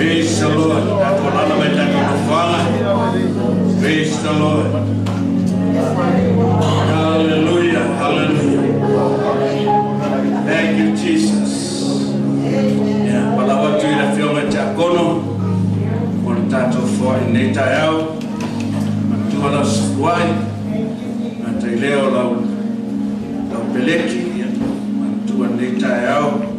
Praise the Lord. Praise the Lord. Hallelujah. Hallelujah. Thank you, Jesus. Yeah, but I want to film at Jacono. On tato for in Neta out. To us, why? And I leo la peleki. And to a Neta out.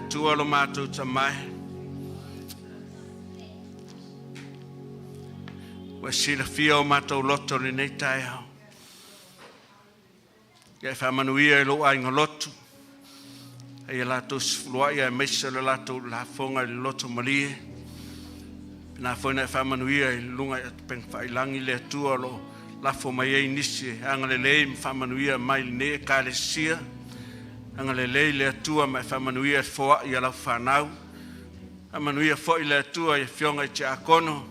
Atua lo mātou tamai. Wa sila fia o mātou loto ni nei tai hao. Ia wha Manuia lo ainga loto. Ia lātou sifulua ia meisa le lātou la fonga le loto malie. Nā whaina wha Manuia lunga peng whailangi le atua lo lafo mai ei nisi. Anga le lei wha Manuia mai ne ka le sia. Anga le le atua mai wha Manuia foa i alau whanau. A Manuia foa i le atua i fionga i te akono.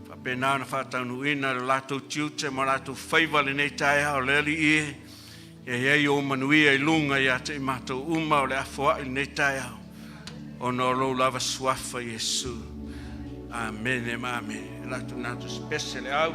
Wha pēnā na whātaunu ina le lātou tiute ma lātou whaiva le nei tai hao leli i. Iei o Manuia i lunga i ate i mātou uma o le afoa i nei tai hao. O no lo lava suafa Yesu. Amen e mame. Lātou nātou special au.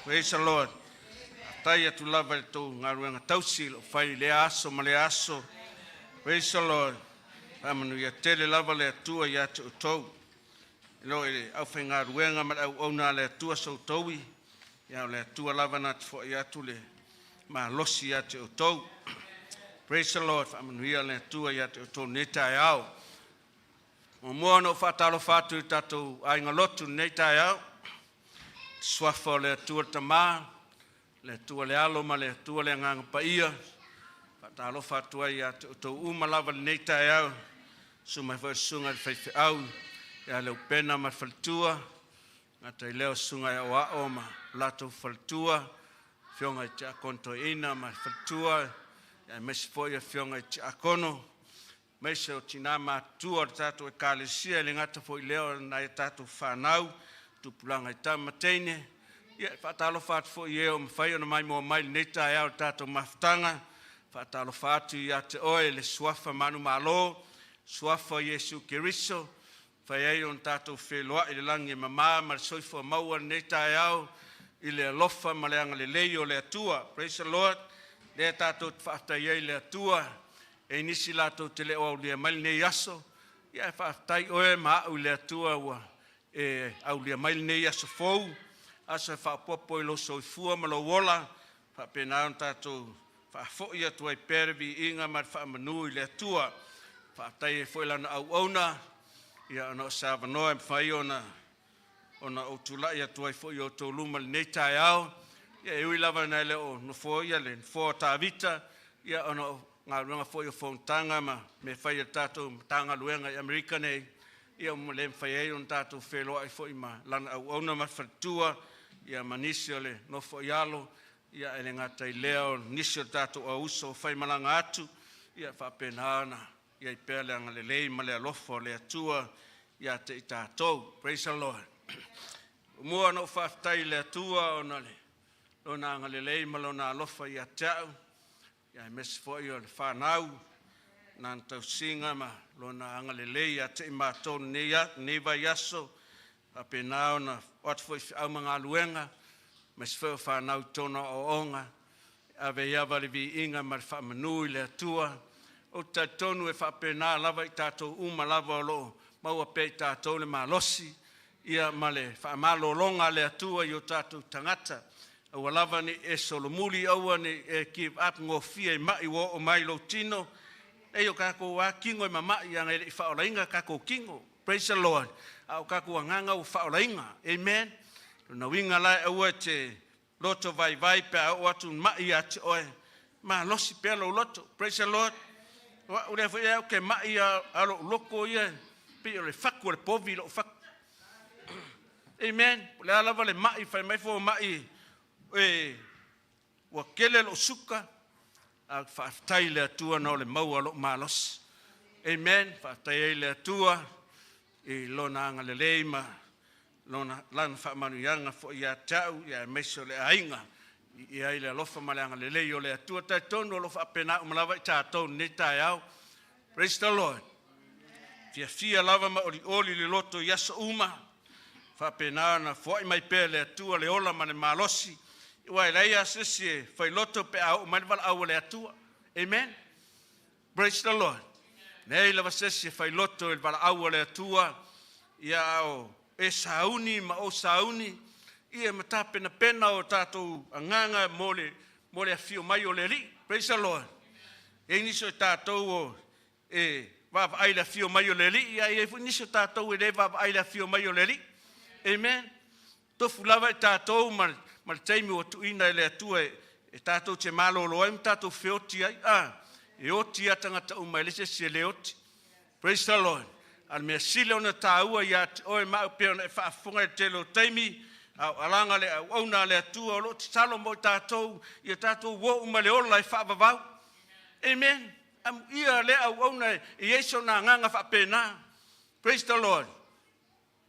Praise the Lord. Taia tu lava tu ngaruanga tausi lo fai le aso ma le aso. Praise the Lord. Manuia tele lava le atua ia te utou. Lo ele au fai ngaruanga ma au ona le atua so towi. Ia le atua lava na fo ia tu le ma losi ia te utou. Praise the Lord. Manuia le atua ia te utou neta au. O mua no whatalo whatu tatou ainga lotu nei tai au. Swafa le atua tamā, le atua le alo ma le atua le nganga paia. Whatalo whatu ai a tau umalawa nei tai au. Sumai whaisunga le whaiwhi au. Ia leo pena ma whaltua. Ngā tai leo sunga e o ao ma lato whaltua. Whionga i te akontoina ma whaltua. Ia mesi foi a whionga i te akono. Meise o tina mātua o tātou e kālesia le ngata foi leo na e tātou whanau. Tupulanga i tamateine. Ia whatalo whatu foi eo mwhai o na mai mua mai nei tai au tātou mawhtanga. Whatalo whatu i a te oe le suafa manu malo. Suafa Yesu Keriso. Whai ei on tātou wheloa i le langi mamā ma le soifo maua nei tai au. I le alofa ma le anga le leio le atua. Praise the Lord. Le tātou whaatai ei le atua. E nisi lātou te leo au lea maili nei aso. Ia e whaatai oe ma au le atua ua. E au lea maili nei aso fou. Aso e whaapopo i lo soifua ma lo wola. Whaapena on tātou whaafoi atua i perevi inga ma whaamanu i le atua. Whaatai e whoilana au auna. Ia ana o sāwanoa e mwhai ona o tulai atua i whoi o tō luma le nei tai au. Ia e ui lava nei leo no whoia le whoa tāwita. Ia ana o ngā luenga whoi o whontanga ma me whai a tātou tanga luenga i Amerika nei. Ia mo le mwhai ei on tātou wheloa i whoi ma lana au auna ma whatua. Ia manisi o le no whoi alo. Ia e le ngātai leo nisi o tātou au uso o whai malanga atu. Ia whapena ana. Ia i pēle anga le lei ma le alofo le atua. Ia te i tātou. Praise the Lord. Mua no whaftai le atua o nale. Lona anga le lei ma lona alofa i a tau. Ia e mesi fwoi o le whanau. Nān tau singa ma lona anga le lei a te i mātou neva yaso. Ape nao na watfoi au mga luenga. Mesi fwoi o whanau tona o onga. Ave iawa le vi inga ma le whamanui le atua. O ta tonu e whape nā lava i tātou uma lava o lo. Maua pe i tātou le malosi. Ia ma le whaamalo longa le atua i o tātou tangata. Aua lava ni e solomuli aua ni e give up ngō fia i mai wo o mai lo tino. E o kako wa kingo i mamai anga i whaolainga kako kingo. Praise the Lord. Au kako wanganga o whaolainga. Amen. Luna winga lai aua te loto vai vai pe au atu mai ati oe. Ma losi pe lo loto. Praise the Lord. Wa ule fo ia ke mai a lo loko ia. Pe o le faku le povi lo faku. Amen. Le alava le mai fai mai fo mai. Wa kele lo suka a whaftai le atua no le maua lo malos. Amen. Whaftai le atua i lona anga le leima lona lana whaamanuianga fo ia tau ia meso le ainga i ai le alofa ma le anga le lei o le atua tai tonu o lo whapena umalawa i tātou ne tai au. Praise the Lord. Fia lava ma oli le loto yasa uma whapena na fwoi mai pē le atua le ola ma le malosi. Wai leia sisi fai loto pe au manwala au le atua. Amen. Praise the Lord. Nei lava sisi fai loto il vala au le atua. Ia o e sauni ma o sauni. Ia matape na pena o tātou anganga mole a fio mai o le ri. Praise the Lord. E niso tātou o e vava aile a fio mai o le ri. Ia e niso tātou e le vava aile a fio mai o le ri. Amen. Tofu lava i tātou ma le taimi o tuina le atua e tātou te malo loa im tātou whioti ai. E oti atanga ta umai lese se le oti. Praise the Lord. Al mea sile ona tāua i ati oe mau peo na e whaafunga e te lo taimi. Au alanga le au auna le atua o lo te talo mo tātou. I tātou wo uma le ola e whaavavau. Amen. Am ia le au auna e yeso na nganga whaapena. Praise the Lord.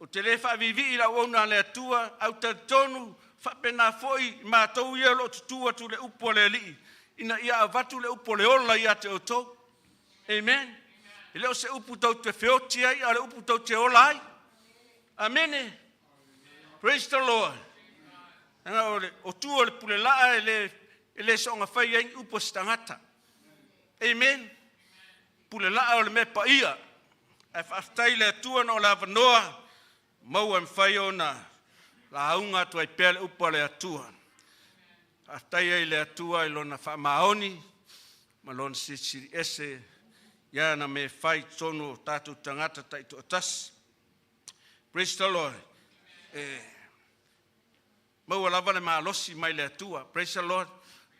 O te le whaavivi i la auna le atua au tonu. Whapena foi mātou ia lo tutua tu le upo le li. Ina ia avatu le upo le ola ia te oto. Amen. I leo se upu tau te whioti ai, a le upu tau te ola ai. Amen. Praise the Lord. O tua le pule laa e le songa whai ai upo stangata. Amen. Pule laa o le me pa ia. E whaftai le tua no la vanoa. Maua mwhai o na la aunga tu ai pele upa le atua. Aftai ai le atua i lona wha maoni. Ma lona sisiri ese Ia na me fai tonu tātou tangata tai tu atas. Praise the Lord. Maua lava le maalosi mai le atua. Praise the Lord.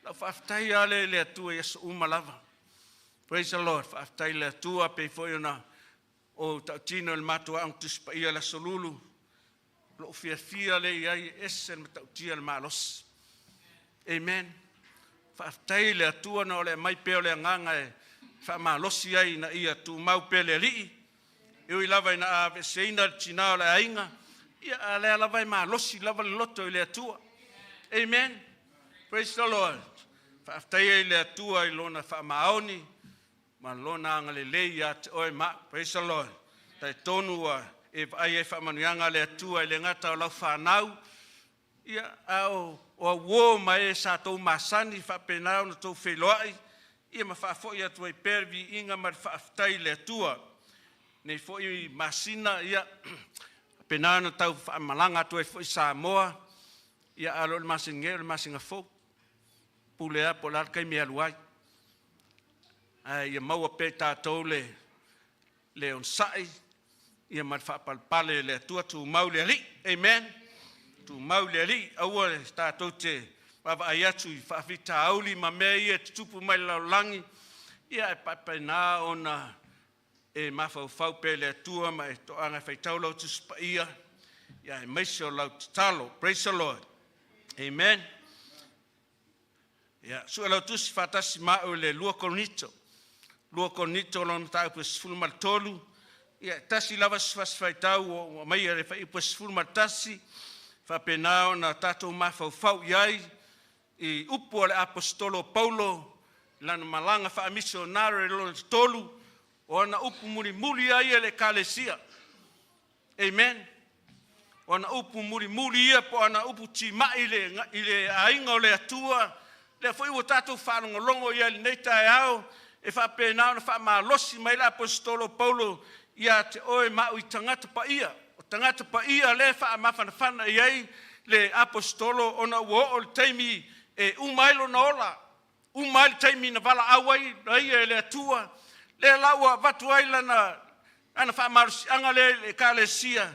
La whaaftai ale le atua Yesu umalava. Praise the Lord. Whaaftai le atua pe foi ona o tautino le matua ang tuspa ia la solulu. Lo fia le iai esen tautia le maalosi. Amen. Whaaftai le atua na ole mai peo le nganga e whaamalosi ai na ia tu mau pe le lii. Ioi lava ina ave seina tina le ainga. Ia le lava ma losi lava le loto le atua. Amen. Praise the Lord. Whaaftai le atua I lona whaamaoni. Ma lona anga le leia te oe ma. Praise the Lord. Tai tonu e ai e whaamanuanga le atua I le ngata o lau whanau. Ia au o wo mai sa tau masani whapenau na tau wheloai. Ia ma whaafoi atu e pervi inga ma whaaftai le atua. Nei foi masina ia penana tau malanga tu foi Samoa ia alo masinga fo pulea polar kai me aluai ai ia mau pe tatou le on sai ia mal fa palpale le tu mau le ali amen tu mau le ali au tatou te pava ayatu fa fita auli ma me ia tupu mai langi ia papena ona e mafau pe le atua ma e toanga faitau lau tuspa ia ia e maisio lau talo. Praise the Lord. Amen. Ia sua lau tusi fatasi mao le lua Korinito. Lua Korinito lona tau pes fulmal tolu. Ia tasi lava sfas faitau o mai e fai pes fulmal tasi. Fapenao na tatou mafau iai I upo le apostolo Paulo lana malanga fa missionare lona tolu. Ona upu muri ai le kalesia. Amen. Ona upu muri ia po ona upu tima ile ainga le atua. Le foi o tatou whanongolongo ia le neita e au. E whapena ona whamalosi mai le apostolo Paulo ia te oe mau I tangata pa ia. O tangata pa ia le whamawhanawhana iai le apostolo ona uo o le teimi e umailo na ola. Umailo teimi na wala awai na ia le atua. Le laua watu ai lana ana whamarusi anga le kalesia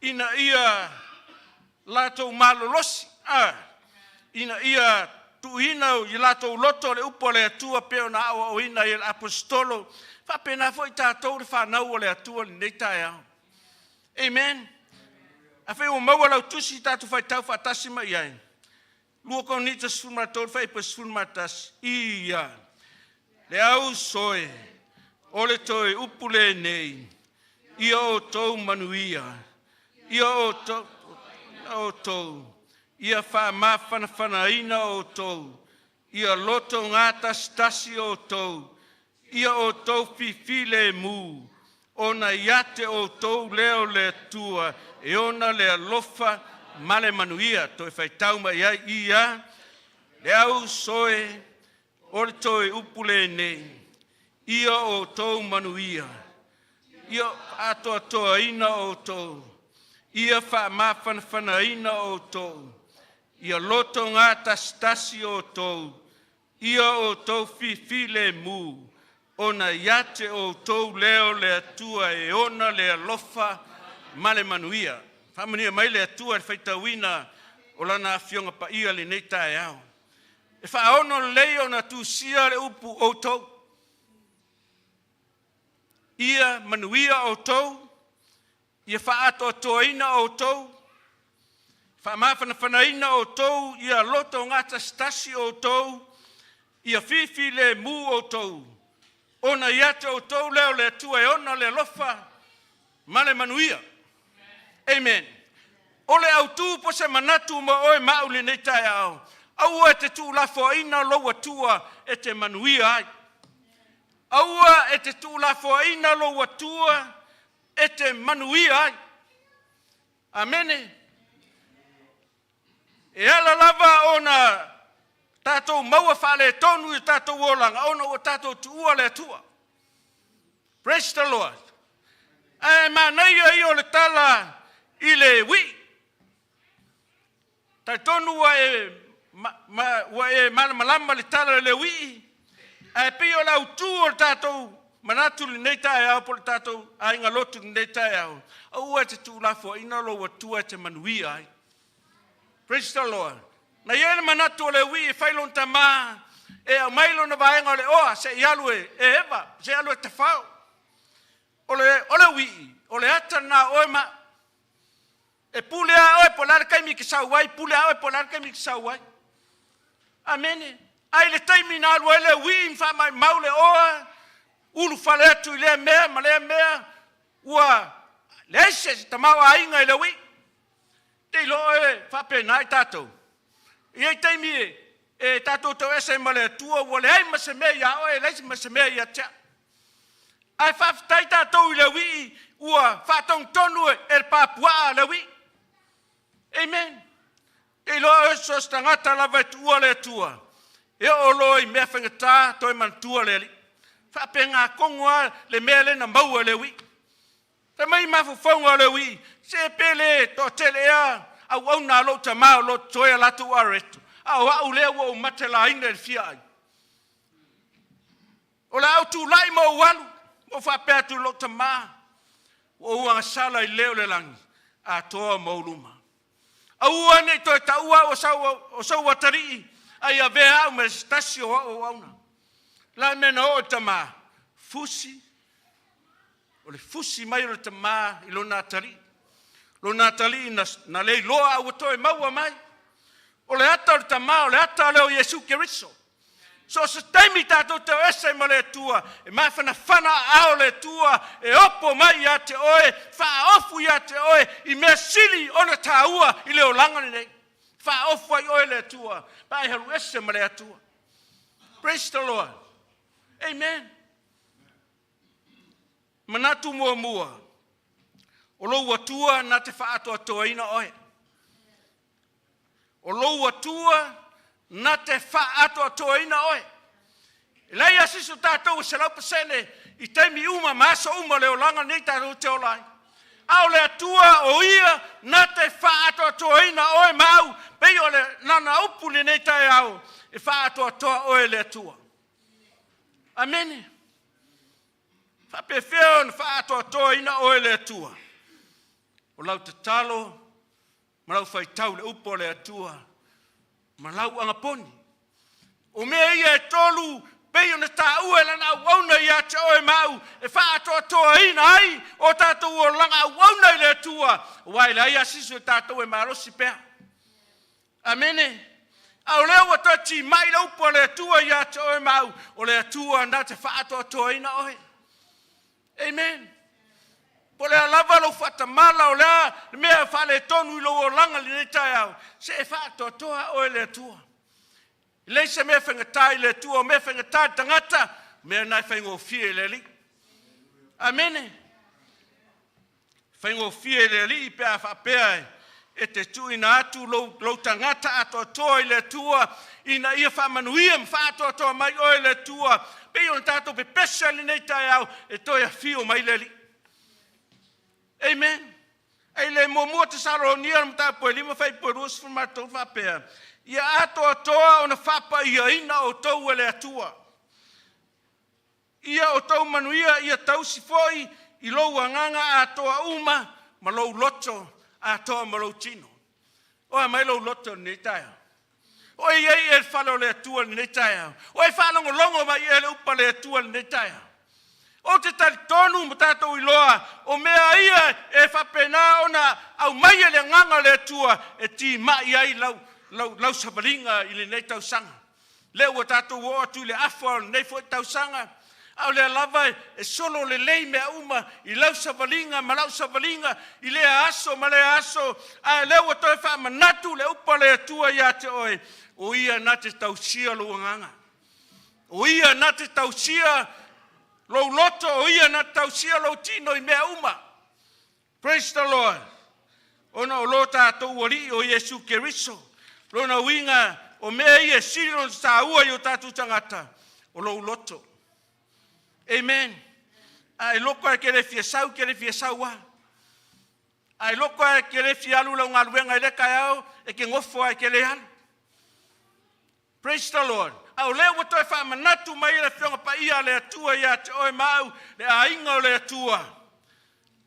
ina ia lato malolosi ina ia tuina I lato loto le upo le atua peo na awa o ina I apostolo whapena foi tātou le whanau o le atua le neita ea. Amen. A whai o maua lau tusi tātou whai tau whatasi mai ai. Lua Korinito sfulmatou whai pa sfulmatasi ia le au soe. Ole toi upule nei, ia o tau Manuia, ia o tau, ia wha mawhanawhanaina o tau, ia loto ngata stasi o tau, ia o tau fifile mu, ona iate o tau leo le tua, e ona le alofa male Manuia, toi whaitau mai ia, le au soe, ole toi upule nei, ia o tau Manuia, ia Tulafoaina o tau, ia whamawhanawhanaina o tau, ia loto ngata stasi o tau, ia o tau fifile mu, ona iate o tau leo le atua e ona le alofa male Manuia. Whamania mai le atua e whaitauina o lana awhionga pa ia le neita e au. E whaono leo na tusia le upu o tau. Ia Manuia o tau, ia Tulafoaina o tau, whamawhanawhanaina o tau, ia loto ngata stasi o tau, ia fifile mu o tau, ona iate o tau leo le atua e ona le lofa, male Manuia. Amen. Ole au tu po se manatu ma oe mau le neita e au, au e te Tulafoaina lo atua e te Manuia ai. Aua e te Tulafoaina lo atua e te Manuia ai. Amene. E ala lava ona tatou maua whale tonu I tatou olanga, ona o tatou tuua le atua. Praise the Lord. E manaia I o le tala I le wi. Tai tonu wa e malama le tala le wi. E pio lau tu o tatou Manatu nei tae au po tatou ai ngā lotu nei tae au. Au e te Tulafoaina lo Atua te Manuia ai. Praise the Lord. Na iene manatu o le ui e whailon ta maa. E au mailo na vaenga o le oa se ialu e eva. Se ialu e te whao. O le ui. O le ata na oe ma. E pulea oe po lare kaimi ki sauai. Pulea oe po lare kaimi ki sauai. Amene. Ai le taimi na alu e le ui mfa mai maule oa. Ulu whale atu I lea mea, ma lea mea, ua leise se tamau a inga I le ui. Te lo e whape nai tātou. Iei teimi e tātou tau ese ma le atua, ua le ai ma se mea ia oe, leise ma se mea ia tea. Ai whawhitai tātou I le ui, ua whatong tonu e le pāpua le ui. Amen. Te lo e sos tangata lava e tua le atua. E o lo I mea whangatā, toi man tua le li. Whapenga kongoa le mele na maua le wi. Te mai mafufonga le wi. Se pele to tele ea. Au au na lo tamau lo toia latu aretu. Au au lea wa umate la ina le fiai. O la au tu lai mo walu. Mo whapea tu lo tamau. O uanga sala I leo le langi. A toa mo luma. Au ane to ta ua o sau watari. Ai a vea au me stasi o auna. La mena o tama fusi. O le fusi mai o le tama I lo natali. Lo natali na lei loa au toe maua mai. O le ata o le tama, o le ata o leo Yesu Keriso. So se taimi tātou teo ese ma le tua. E mai whana ao le tua. E opo mai ia te oe. Wha ofu ia te oe. I mea sili o na tāua I leo langani nei. Wha ofu ai oe le tua. Pai haru ese ma le atua. Praise the Lord. Amen. Manatu mua. O lou atua na te whaatua toaina oe. O lou atua na te whaatua toaina oe. Lei asisu tātou se lau pasene I teimi uma maso uma leo langa nei tātou te olai. Au le atua o ia na te whaatua toaina oe mau. Pei o le nana upu le nei tai au. E whaatua toa oe le atua. Amene. Whape whio na whaatua toa ina oe le atua. O lau te talo, ma lau whaitau le upo le atua, ma lau angaponi. O mea ia e tolu, pei na tā ue lana wauna ia te oe mau, e whaatua toa ina ai, o tātou o langa wauna I le atua, wai la ia sisu e tātou e marosi pea. Amene. Au leo wa tati mai lau po le atua ia te oe mau. O le atua na te whaatua toa ina oe. Amen. Po le alava lau whatamala o lea mea whale tonu I lo o langa li nei tai au. Se e whaatua toa oe le atua. Lei se mea whangatai le atua, mea whangatai tangata, mea nai whaingo fie le li. Amen. Whaingo fie le li pea whapea e. E te tuina atu lo tangata ato toa I le tua. Ina ia whamanuia mwhātoa toa mai oe le tua. Pei on tātou pe pesa li nei tai au. E toia fio mai le li. Amen. Ei le mua te saronia mta po lima fai po rus fu matou whapea. Ia ato toa ona whapa ia ina o tau le atua. Ia o tau manuia ia tau sifoi I lou anganga atoa uma ma lou loto. A toa marau tino. O e mai lau loto nei taia. O e iei e whalo le atua nei taia. O e whalongo longo mai e le upa le atua nei taia. O te tari tonu ma tātou iloa. O mea ia e whapena ona au mai e le nganga le atua. E ti mai ai lau sabaringa I le nei tau sanga. Leo o tātou o atu le afo nei fo tau sanga. Au le lava e solo le lei mea uma I lau savalinga, ma lau savalinga, I le aso, ma le aso, a leo o toi wha manatu le upa le atua ia te oe. O ia na te tausia lo nganga. O ia na te tausia lo loto, o ia na te tausia lo tino I mea uma. Praise the Lord. Ona o lo tātou wari o Yesu Keriso. Lona winga o mea ia sirino sa ua I o tātou tangata. O lo loto. Amen. Ai loko e kere fia sau wa. Ai loko e kere fia alu la ngaluenga I le kai au e ke ngofo ai kere alu. Praise the Lord. Au leo wato e whamanatu mai le whionga pa ia le atua ia te oe mau le ainga o le atua.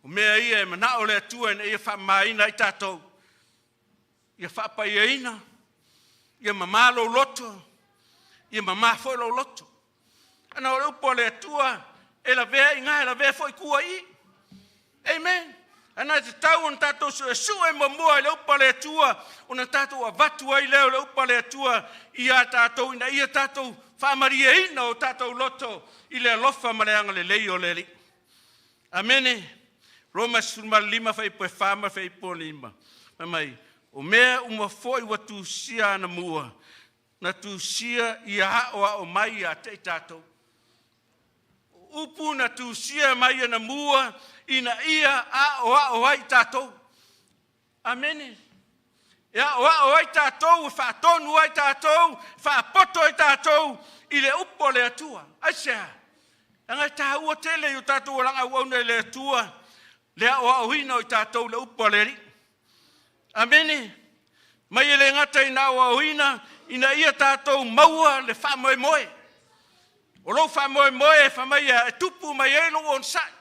O mea ia e mana o le atua ina ia whamaina i tātou. Ia whapa ia ina. Ia mamalo loto. Ia mamafo lo loto. Ana o upo le atua e la vea inga e la vea foi kua i. Amen. Ana te tau on tātou su e mamua le upa le atua. Ona tātou a vatu ai leo le upa le atua. Ia tātou ina ia tātou whamaria ina o tātou loto. I le alofa maleanga le lei o le li. Amene. Roma sulma lima fai poe whama fai po lima. Mamai. O mea uma foi watu sia ana mua. Na tu sia ia haoa o mai a te tātou. Upu na tu sia mai ana mua. Ina ia o ai tātou. Amene. Ia o ai tātou, whaatonu ai tātou, whaapoto ai tātou, i le upo le atua. Aisea. Angai tā ua tele i tātou o langa uauna le atua, le o hina i tātou le upo le ri. Amene. Mai ele ngata ina o hina, ina ia tātou maua le whamoe moe. O lo whamoe moe, whamaia e tupu mai elo on sai.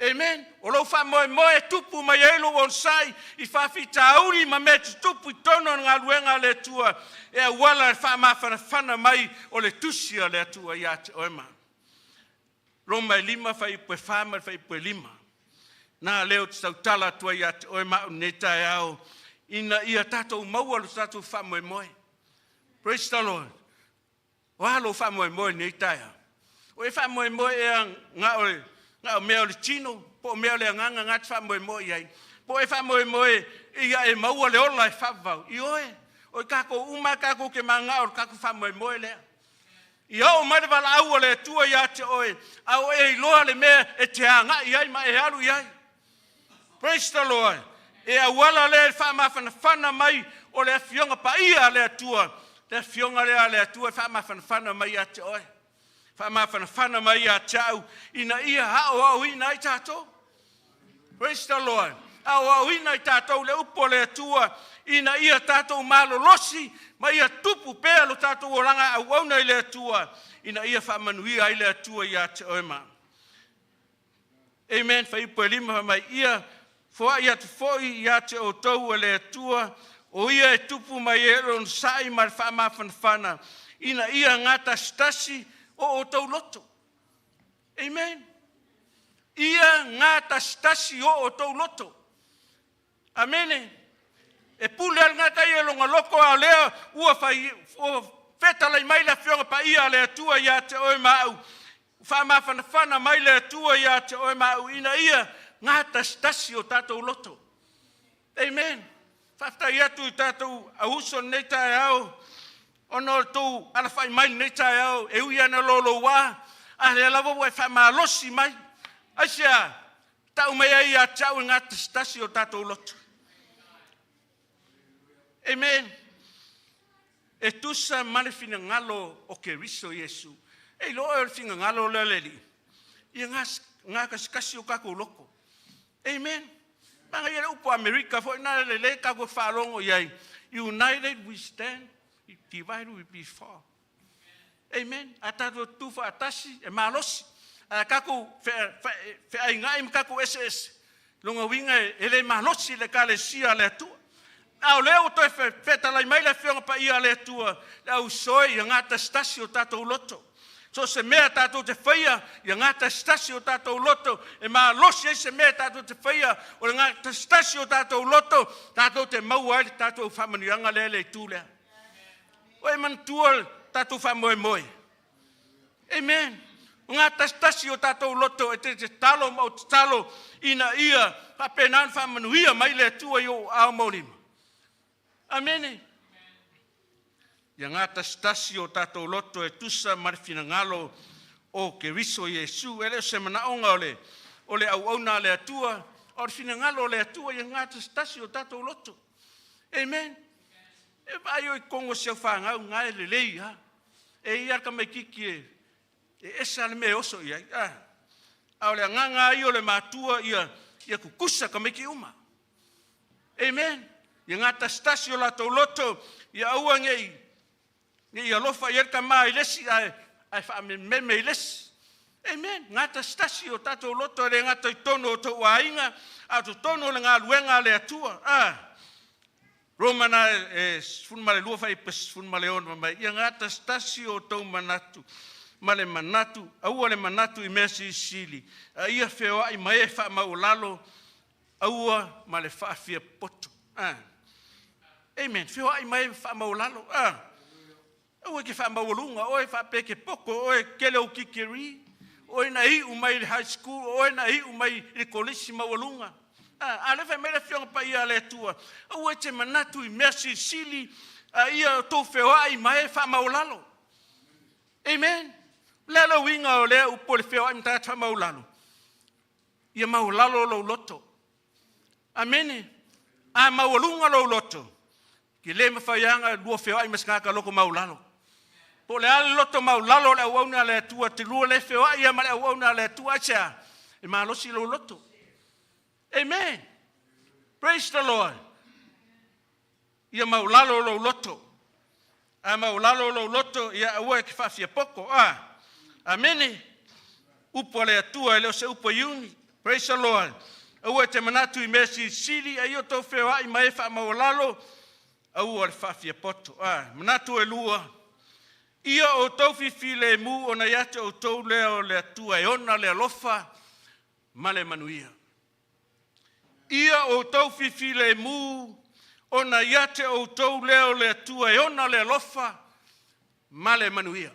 Amen. O lo whamoe moe tupu mai elo on sai, i whawhi tauri ma me tupu i tono ngā luenga le tua, e a wala e whamawhana mai o le tusia le tua i ate oema. Roma lima whai pue whama, whai pue lima. Nā leo te tautala tua i ate oema o netai au, ina ia tātou maua lo tātou whamoe moe. Praise the Lord. O halo whamoe moe netai au. O e whamoe moe e ngā ore, ngā o mea o le tino, po o mea o le anganga ngā te whamoe moe iai. Po e whamoe moe ia e maua le ola e whawau. I oe, o i kako uma, kako ke maa ngā o kako whamoe moe lea. I au mare wala au o le tua ia te oe, au e iloa le mea e te anga iai ma e alu iai. Praise the Lord. E a wala le whamawhana mai o le fionga pa ia le tua. Le fionga le tua whamawhana mai ia te oe. Whamawhana mai a tau, ina ia hao ina i tātou. Praise the Lord. Hao ina i tātou le upo le atua, ina ia tātou malo losi, ma ia tupu pēa lo tātou o ranga au auna i le atua, ina ia whamanuia i le atua i a te oema. Amen. Whaipo e lima mai ia, fua ia te foi i a te o tau le atua, o ia e tupu mai e ron sai mar whamawhana, ina ia ngata stasi, o tau loto. Amen. Ia ngā tastasi o tau loto. Amene. E pule al ngā kai e longa loko a lea ua whai o whetalai mai la whionga pa ia le atua ia te oe mau. Whamawhana mai le atua ia te oe mau. Ina ia ngā tastasi o tātou loto. Amen. Whaftai atu i tātou ahuso nei tae au. Ono tu ala fai mai nei tai au e ui ana lolo wā a le lava wai wha malosi mai asia tau mai ai a tau ngā tastasi o tātou lotu. Amen. E tusa male fina ngalo o ke riso Yesu e lo e fina ngalo leleli i ngā kaskasi o kako loko. Amen. Manga ia upo Amerika fo ina lele kako whalongo iai United we stand, divided we be far. Amen. Atato tufa atasi e malosi. Kako fe ai ngai kako SS. Longa winga ele malosi le kale sia le tu. Au leo to fe talai mai le fionga pa ia le tua. Au soi ngata stasio tato loto. So se mea tato te whaia, ia ngata stasio tato loto, e malosi e se mea tato te whaia, o ngata stasio tato loto, tato te maua ele tato whamanianga lele tūlea. Oe man tuol tātou whamoe moe. Amen. O ngā tastasi o tātou loto e te talo mau te talo ina ia papenan whamanuia mai le tua i o ao maurima. Amen. Ia ngā tastasi o tātou loto e tusa marifina ngalo o ke riso Yesu. E leo se manaonga o le au auna le atua. O rifina ngalo le atua ia ngā tastasi o tātou loto. Amen. E vai o kongo se whangau ngai le lei ha. E ia ka mai kiki e esa le me oso ia. Au le nganga i o le matua ia kukusa ka mai ki uma. Amen. Ia ngata stasio la tau loto ia aua ngei Ni alofa ia ka mai lesi ai fa me lesi. Amen. Ngata stasi o tatou loto le ngata I tono o tau ainga, a tu tono le ngā luenga le atua. Romana funmale lua fai pes funmale on mai ia ngata stasi o tau manatu. Male manatu, aua le manatu I mesi sili. Ia feo ai mai fa maulalo, aua male fa fia poto. Amen. Feo ai mai fa maulalo. Aua ke fa maulunga, oe fa peke poko, oe kele o kikiri. Oi na I umai high school, oi na I umai I kolisi mawalunga. Ale fa mele fiong pa ia le tua. O te manatu I mercy sili, ia to feo I mai fa maulalo. Amen. Lelo winga o le upo le feo I mta fa maulalo. Ia maulalo lo loto. Amen. A mawalunga lo loto. Ki le mafayanga lua feo I maskaka loko maulalo. Po le ale loto maulalo le auauna le tua te lua le feo ia ma le auauna le tua cha. E malosi lo loto. Amen. Praise the Lord. Ia maulalo lo loto. A maulalo lo loto ia aua ki fafia poko. Amen. Upo le tua leo se upo iuni. Praise the Lord. Aua te manatu I mesi sili a io to feo ai mai fa maulalo. Aua le fafia poto. Manatu e lua. Ia o tau fifi le mu o na yate o tau leo le atua e ona le alofa ma le manuia. Ia o tau fifi le mu o na yate o tau leo le atua e ona le alofa ma le manuia.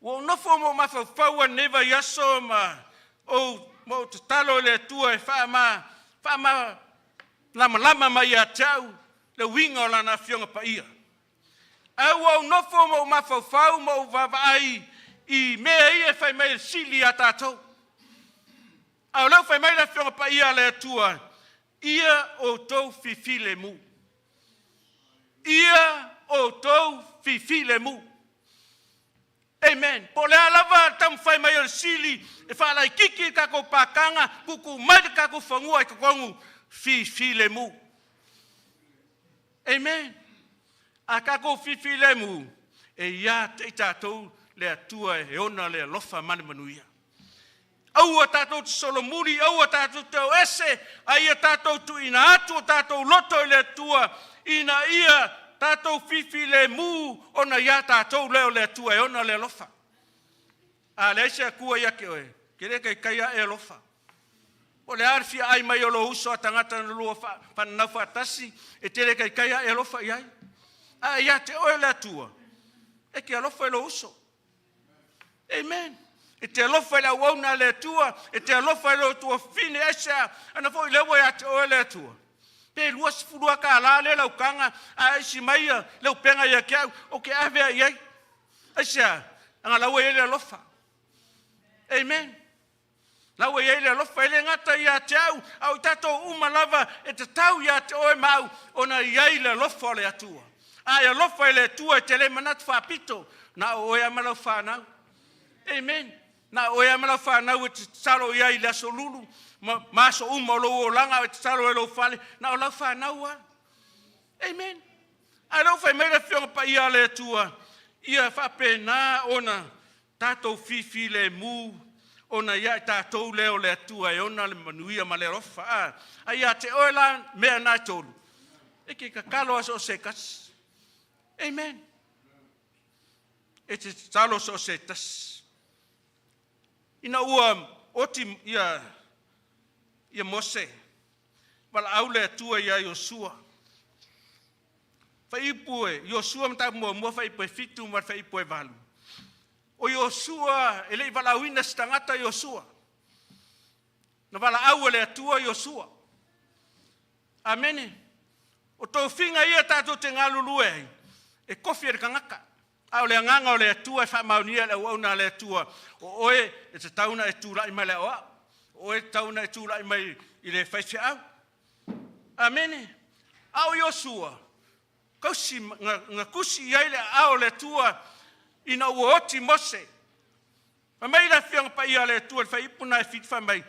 Wo nofo mo mafaufaua neva yaso ma o mo tatalo le atua e wha lama mai a tau le winga o lana fionga pa ia. Au nofo mo mafau mo vavai I mea ia fai mai sili a tātou. Au lau fai mai la fionga pa ia le atua. Ia o tau fifi le mu. Ia o tau fifi le mu. Amen. Po le alava tam fai mai o sili e fa lai kiki kako pakanga kuku mai kako fangua I kakongu fifi le mu. Amen. A kako fifi le mu, e ia te tātou le atua e ona le alofa mane manuia. Au a tātou te solomuri, au a tātou te ese, a ia tātou tu ina atu, tātou loto le atua, ina ia tātou fifi le mu, ona ia tātou leo le atua e ona le alofa. A le ese a kua ia ke oe, kere kai kaia e alofa. O le arfia ai mai o lo uso a tangata na lua whanau whatasi, e tere kai kaia e alofa iai. Ia te oe le atua. E ke alofa e lo uso. Amen. E te alofa e la wauna le atua. E te alofa e lo tua fine esa. Ana fo I lewa ia te oe le atua. Pe lua sifurua ka ala le lau kanga. A esi mai leu penga ia ke au. O ke awea iai. Esa. Anga lau e le alofa. Amen. Lau e le alofa e le ngata ia te au. Au tato umalava e te tau ia te oe mau. Ona iai le alofa le atua. Ai alofa ele tua te le manat whapito. Na oe amala whanau. Amen. Na oe amala whanau e te taro iai le aso lulu. Maso umalo o langa e te taro e lo whale. Na o lau whanau a. Amen. Ai lau whai meira whionga pa ia le tua. Ia whape nā ona tātou fifi le mu. Ona ia tātou leo le tua e ona le manuia ma le rofa. Ai a te oe la mea nā tolu. Eke ka kalo aso se kasi. Amen. E te talo so se tas. Ina ua oti ia Mose. Wala aule atua ia Yosua. Whaipue, Yosua mta mua whaipue fitu ma whaipue valu. O Yosua, ele wala uina stangata Yosua. Na wala aule atua Yosua. Amene. O tō whinga ia tātou te ngalulue. E kofi e kangaka. Au le nganga o le atua e whamaunia le wauna le atua. O oe e te tauna e tūrai mai le oa. O e tauna e tūrai mai I le whaise au. Amene. Au Yosua. Kausi ngā kusi iai le au le atua ina ua oti Mose. Mamai la whianga pa ia le atua le whaipuna e whitwha mai.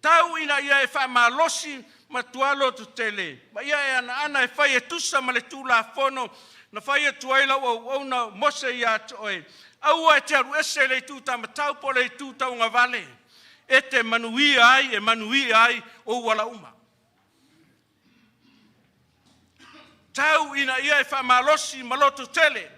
Tau ina ia e whamalosi matualo tu tele. Ma ia e ana e whai e tusa ma le tulafono, na whai e tuaila o na mose ia te oe. Aua e te aru ese le tūta matau po le tūta unga vale. E te manuia ai o wala uma. Tau ina ia e whamalosi maloto tele.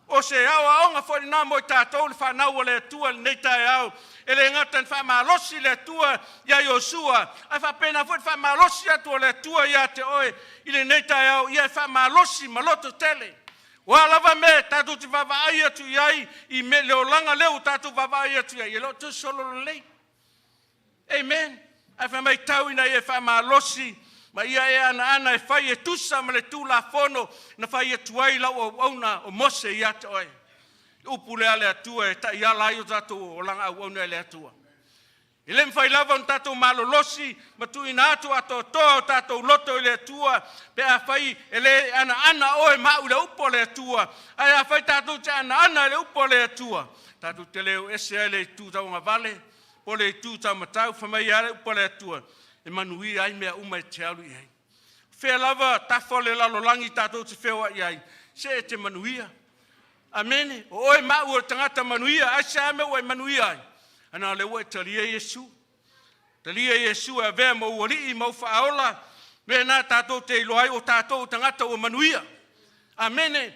O se awa aonga fwori nā mo i tātou le whanau le atua le nei tae au. E le ngata ni whamalosi le atua ia Iosua. Ai whapena fwori whamalosi atua le atua ia te oe. I le nei tae au ia e whamalosi maloto tele. Wa lava me tātou te wawai atu iai. I me leo langa leo tātou wawai atu iai. E lo tu solo lei. Amen. Ai whamai tau ina ia e whamalosi. Ma ia e ana e whai e tusa ma le tulafono na whai e tuai lau o auna o mose i ata oe. Upu le ale atua e ta ia lai o tātou o langa au auna e le atua. I le mwhai lava on tātou malolosi ma tu ina atu ato toa o tātou loto i le atua pe a whai e le ana oe mau le upo le atua. Ai a whai tātou te ana le upo le atua. Tātou te leo ese ai le tūtau ngā vale po le tūtau matau whamai ale upo le atua. E manuia ai mea uma e te alu i ai. Whea lava tafo le lalolangi tātou te whewa i ai. Se e te manuia. Amene. O oe mau o tangata manuia. Ai se ame o e manuia ai. Ana le oe talia Iesu. Talia Iesu e vea mo uari i mau whaaola. Mea nā tātou te iloai o tātou tangata o manuia. Amene.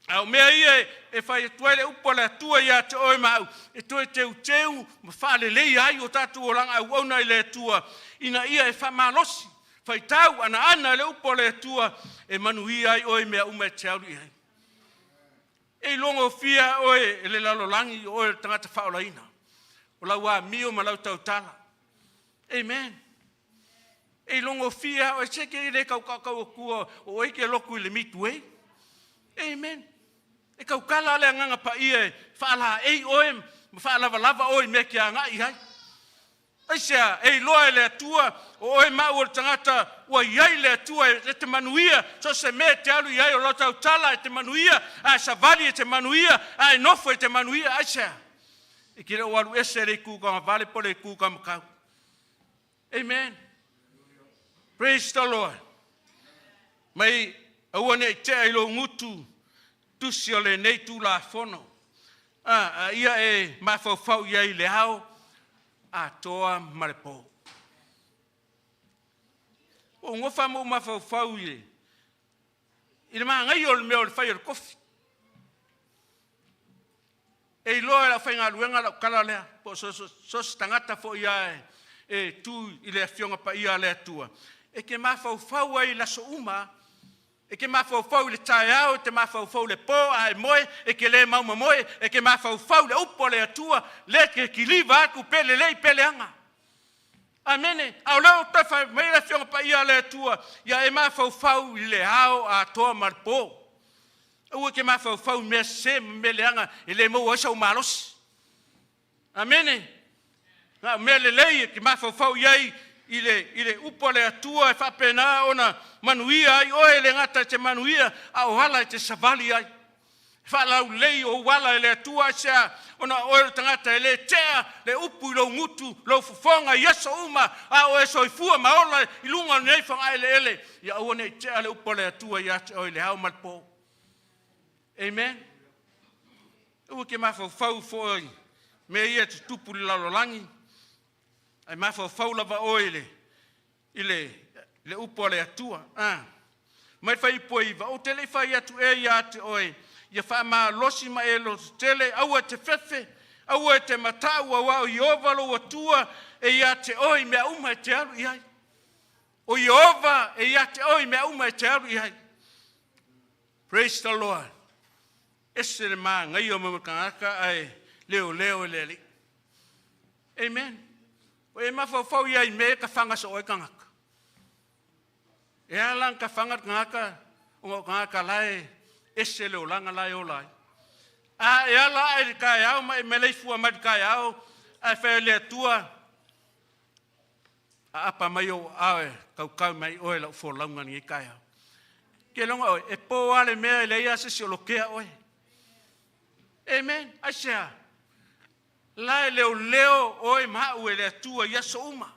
Au mea ia e whai tuai le upo le atua ia te oe mau. E toe teu ma whaale lei ai o tātou o langa au auna i le atua. Ina ia e whamalosi. Whai tau ana le upo le atua e manuia ai oe mea uma e te auru i ai. E longo fia oe e le lalolangi oe tangata whaolaina. O lau a mio ma lau tau tala. Amen. E longo fia oe seke i le kau kua o eke loku i le mitu ei. Amen. E kau kala le nganga pa ia whaala ei oe, ma whaala lava oe me kia ngā i hai. Aisea, ei loa le atua, o oe mau o tangata, ua iai le atua e te manuia, so se me te alu iai o lotau tala e te manuia, a savali e te manuia, a nofo e te manuia, aisea. E kire o alu ese le kūka ngā vale po le kūka makau. Amen. Praise the Lord. Mai, awane i te ailo ngutu, tusi o le nei tulafono. Ia e mawhauwhau iai le hao, a toa marepo. O ngofa mo mawhauwhau i le. I le maa ngai o le mea o le whai o le kofi. E loa la whai ngā luenga la kala lea, po sos tangata fo ia e tu i le fionga pa ia le atua. E ke mawhauwhau ai la so uma, e ke mawhauwhau le tae au, e te mawhauwhau le po, ai moe, e ke le mauma moe, e ke mawhauwhau le upo le atua, le ke kiliva aku pele lei pele anga. Amene, au leo tawhai meira fionga pa ia le atua, ia e mawhauwhau i le hao a toa marpo. Ua ke mawhauwhau mea se me le anga, e le mau aisa o malos. Amene, mea le lei, ke mawhauwhau iai, i le upo le atua e whapena ona manuia ai, oe le ngata te manuia, a o hala te savali ai. Whalau lei o wala le atua sea, ona oe tangata e le tea, le upu i lo ngutu, lo fufonga, yeso uma, a o e soifua maola, i lunga nei whanga ele, ia o nei tea le upo le atua i ate oe le hao malpo. Amen. Ua ke mawhauwhau foi, me ia te tupu le lalolangi, ai mawhauwhau lava oe le upo le atua. Mai whai poiva, o tele whai atu e ia te oe, ia wha maa losi ma e lo tele, aua te whewhe, aua te matau, aua o Iova lo atua, e ia te oe mea uma e te aru i hai. O Iova e ia te oe mea uma e te aru i hai. Praise the Lord. Ese le maa ngai o mamukangaka ai leo e leli. Amen. O e mawhauwhau iai me ka whanga sa oe kangaka. E alang ka whanga kangaka, o ngau kangaka lai, ese leo langa lai o lai. E ala e kai au, ma e meleifua mai kai au, a whai lea tua, a apa mai o ae, kau mai oe lau wholaunga ni e kai au. Ke longa oe, e po ale mea e leia se si o lokea oe. Amen. Aisea. Lai leo oe mau e lea tua ia so uma.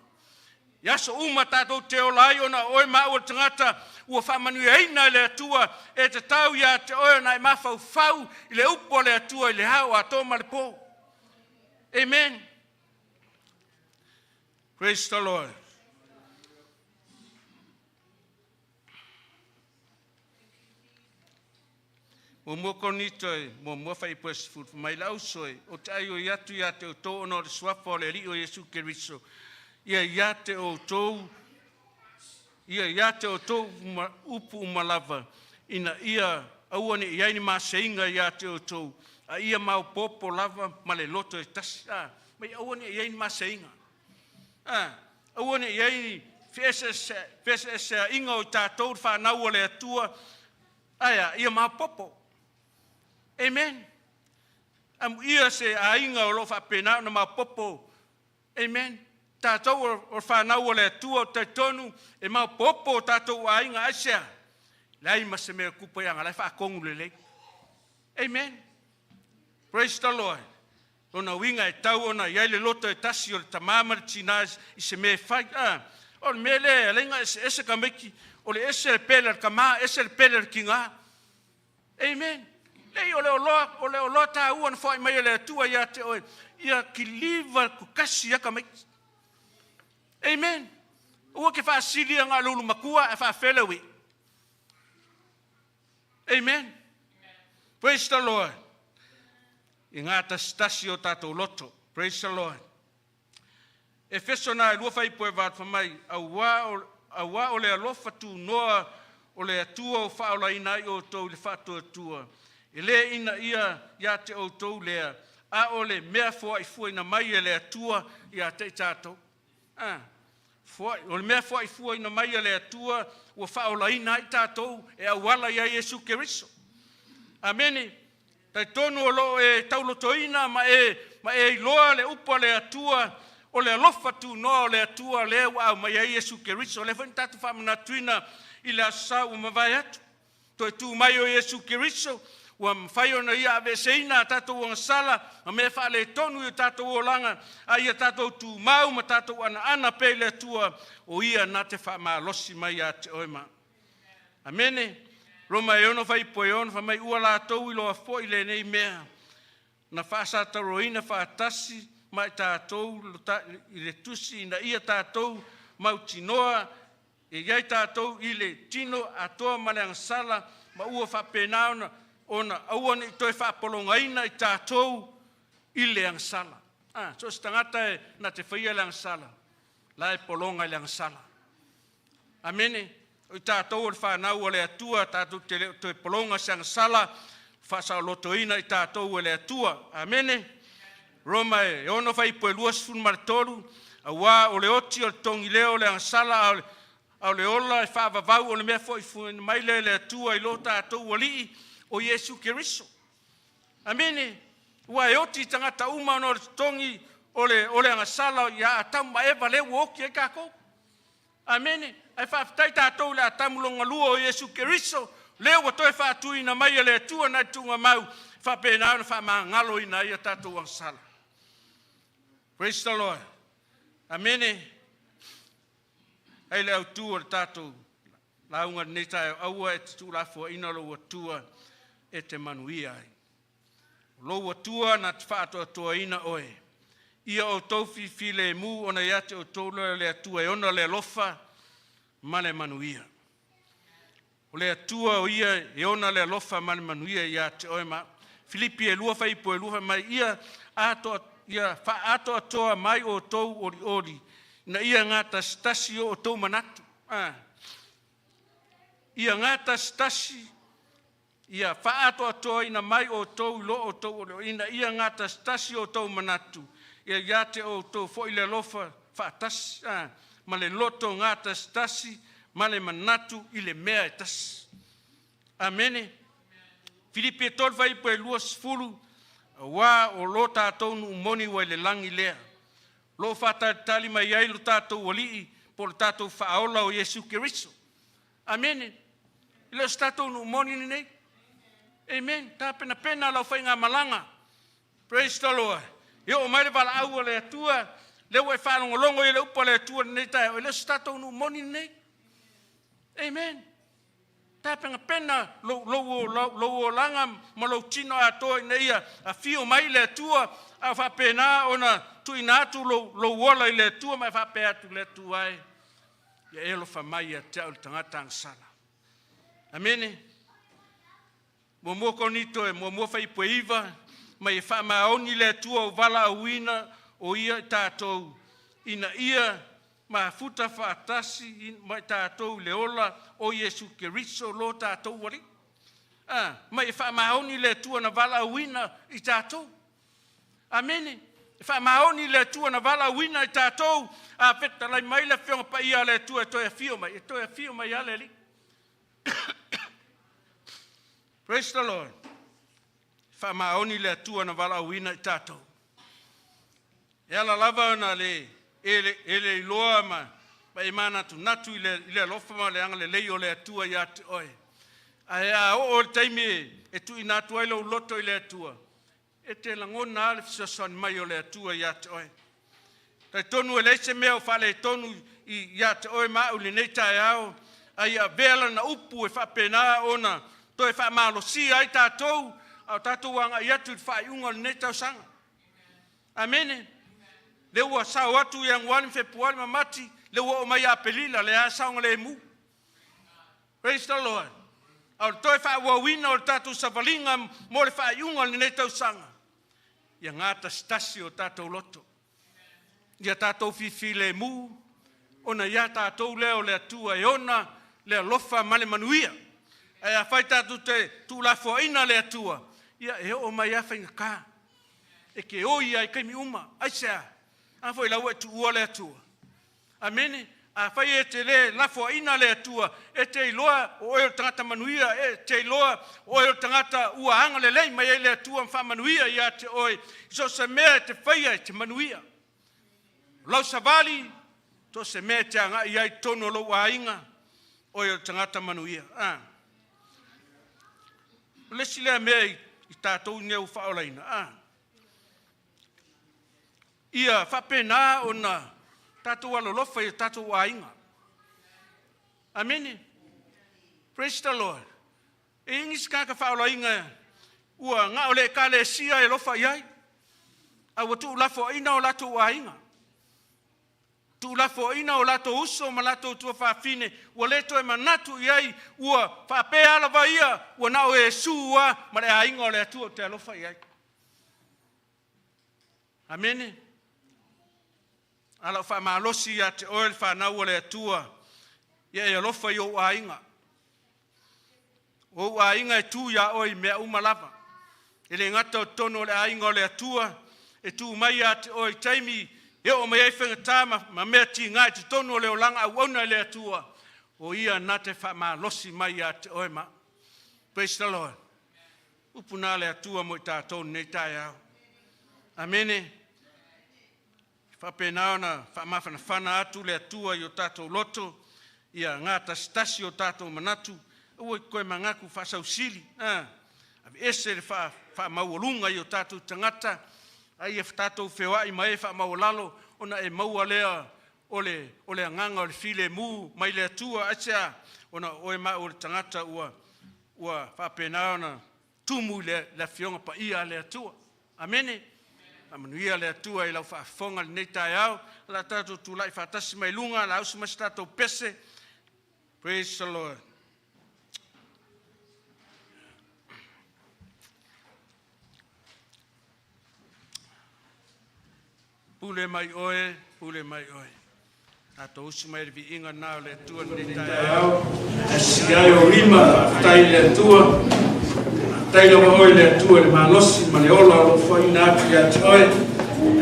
Ia so uma tātou te olai ona oe mau tangata ua whamanuia ina le atua e te tau ia te oe na i mawhau i le upo le atua i le hao a tōma le pō. Amen. Praise the Lord. Mo mo Korinito mo mo fai pes fu mai lau soi o te ai o iatu ia te o tō ono le suafa o le ri o Yesu Keriso. Ia te o tō ia te o tō upu umalava ina ia auane ia ni maseinga ia te o tō a ia mau popo lava ma le loto e tasi mai auane ia ni maseinga auane ia ni fese inga o tātou whanau o le atua ia mau popo. Amen. Ia se ainga o lo whapena na mau popo. Amen. Tātou o whanau o le atua o te tonu e mau popo tātou ainga asia. Lai ma se mea kupa ianga, lai whakongu le lei. Amen. Praise the Lord. Ona winga e tau ona iai le loto e tasi o le tamama le tinaz i se mea whai. O le mea le lenga ese ka meki, o le ese le pele le kama, ese le pele le kinga. Amen. Lei o le oloa tā ua na whai mai le atua ia te oe. Ia ki liva kukasi ia ka meki. Amen. Ua ke whaasili ngā lulu makua e whaafelewi. Amen. Praise the Lord. I ngā tasi o tātou loto. Praise the Lord. E wheso nā e lua whai poe vāt whamai. Awa o le alofa tu noa o le atua o whaola ina i o tau le whātua atua. E le ina ia te o tau lea. A o le mea fua i fua ina mai e le atua ia te tātou. O le mea fua i fua ina mai e le atua ua whaola ina i tātou e awala ia Yesu Keriso. Amene. Tai tonu o lo e taulotoina ma e iloa le upa le atua o le alofa tu noa o le atua le au ma ia Yesu Keriso. Le whani tatu whamanatuina i le asa ua mawai atu. Toi tu mai o Yesu Keriso ua mwhai ona ia aveseina a tātou o ngasala ma mea wha le tonu i tātou o langa a ia tātou tu mau ma tātou ana pe le atua o ia na te wha maa losi mai a te oema. Amene. Roma e ono whai poe ono wha mai ua la tau i loa fo i le nei mea. Na whaasata roina whaatasi mai tātou i le tusi ina ia tātou mau tinoa e iai tātou i le tino atoa ma le angsala ma ua whapenao ona auane i toi whapolongaina i tātou i le angsala. So si tangata e na te whaia le angsala. La e polonga i le angsala. Amene. O tātou o le whanau o le atua, tātou te polonga se angsala, whasa o lotoina i tātou o le atua. Amene. Roma e ono whai poe luas fun maritoru, a wā o le oti o le tongi leo le angsala, au le ola e whaavavau o le mea fo i fun mai le atua i lo tātou o lii o Yesu Keriso. Amene. Ua e oti tangata uma no le tongi o le angsala, ia atamu ma eva le uoki e kako. Amene. Ai whaafitai tātou le atamulonga lua o Yesu Keriso, leo wa toi whaatui na mai le atua na tunga mau, whapenao na whamangalo ina ia tātou angsala. Praise the Lord. Amene. Ai le au tua le tātou, launga neta e aua e te Tulafoaina lo atua e te Manuia ai. Lo atua na te whaatoatoaina oe. Ia o taufi file mu ona ia te o tōlua le atua e ona le lofa, ma le Manuia. O le atua o ia e ona le alofa ma le Manuia ia te oema. Filipi e lua whai po e lua mai ia wha atoa mai o tou ori ori. Na ia ngata stasi o tou manatu. Ia ngata stasi ia wha atoa ina mai o tou lo o tou ori ori. Ina ia ngata stasi o tou manatu. Ia te o tou fo i le alofa wha atasi. Ma le loto ngata stasi, ma le manatu i le mea e tasi. Amene. Filipi e tol vai po e lua sfulu, wā o lo tātou nu umoni wa le langi lea. Lo whata tali mai ai lo tātou walii, po le tātou whaola o Yesu Keriso. Amene. Ilo tātou nu umoni ni nei. Amen. Tā pena lau whai ngā malanga. Praise the Lord. Yo o mai le wala au le atua, Le wa whalongolongo i le upa le atua nei tai o le stato nu moni nei. Amen. Tāpenga pena lo langa ma lo tino ato nei a fio mai le atua a whapena ona tuina atu lo wola i le atua mai whapea atu le atua ai. Ia elo whamai a te au tangata angsala. Amene. Mua Korinito e mua whaipua iwa mai e whamaoni le atua o wala auina o ia tātou ina ia ma futa whaatasi mai tātou le ola o Yesu Keriso lo tātou wari. Mai e whamaoni le atua na wala auina i tātou. Amene. E whamaoni le atua na wala auina i tātou a wheta lai mai le whionga pa ia le atua e toi a whio mai. E toi a whio mai ale li. Praise the Lord. Whamaoni le atua na wala auina i tātou. E ala lava na le ele loa ma e mana tu natu i le lofa ma le anga le leo le atua i ate oe. A o le taimi e tu i natu ai lo loto i le atua. E te langona ale fisasan mai o le atua i ate oe. Tai tonu e leise mea o whale tonu i ate oe ma u le neita e ao. Ai a vela na upu e whapena ona. To e whamalo si ai tātou. Au tātou anga i atu i whaiunga le neita o sanga. Amene. Le ua sao atu yang wani Februari mamati, le ua o mai apelila, le a saonga le mu. Praise the Lord. Au toi wha wawina o tātou savalinga mo le wha iunga le nei tau sanga. Ia ngāta stasi o tātou loto. Ia tātou fifi le mu, ona ia tātou leo le atua e ona, le alofa male manuia. Ai a whai tātou te Tulafoaina le atua. Ia e o mai a whainga kā. E ke oi ai kaimi uma, ai sea. A foi la tu ua le atua. Amene. A fai e te le Tulafoaina le atua. E te iloa o eo tangata manuia. E te iloa o eo tangata ua anga le lei. Mai e le atua mwha manuia ia te oi. So se mea te whaia e te manuia. Lau savali. To se mea te anga ia i tono lo wa inga. O eo tangata manuia. Lesi lea mea i tātou neu whaolaina. Ia whapena o na tātou alolofa i tātou ainga. Amene. Praise the Lord. E ingis kāka whaola inga ua ngā ole ka le sia e lofa iai. A wa Tulafoaina o lato ainga. Tulafoaina o lato uso ma lato tua whawhine. Ua leto e manatu iai ua whapea alawa ia ua nao e sua ma le ainga o le atua te alofa iai. Amene. Ala fa malosi ya te oil fa na wole atua ya e lofa yo ainga o ainga tu ya oi me uma lava ele ngata tono le ainga le atua e tu mai ya te oi taimi e o mai fenga tama ma me ti ngai te tono le olanga ona le atua o ia na te fa malosi mai ya te oi ma. Praise the Lord. Upuna le atua mo ta ton nei tai au. Amene. Whapena na whamawhana atu le atua i o tātou loto, ia ngāta stasi o tātou manatu, ua koe mangaku whasau sili. Avi ese le whamaualunga i o tātou tangata, ai e tātou whewai mai e whamaualalo, ona e maua lea o le anganga o le file mu, mai le atua, atia, ona oe mai o le tangata ua whapena na tumu le whionga pa ia le atua. Amene. Manuia le atua i lau whaafonga le nei tai au, la tātou tūlai whaatasi mai lunga, la ausi mas tātou pese. Praise the Lord. Pule mai oe. Tātou usi mai revi inga nao le atua nei tai au. Asi ai o rima, tai le atua. Tai lo oi le atua le malosi ma le ola lo whaina atu ia te oe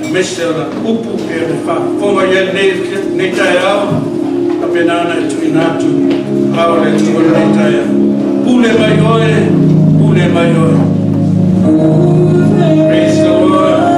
mese o na upu e le whafonga ia nei tai au a penana e tuina atu au le atua nei tai au pule mai oe praise the Lord.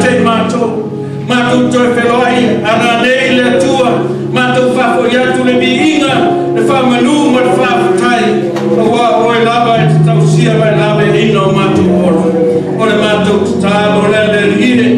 te mātou. Mātou toi whelai, ana nei le atua, mātou whafo i atu le biinga, le whamanu ma le whawhatai. O wā oe lava e te tausia mai lava e ina o mātou oro. O le mātou tālo le le ire,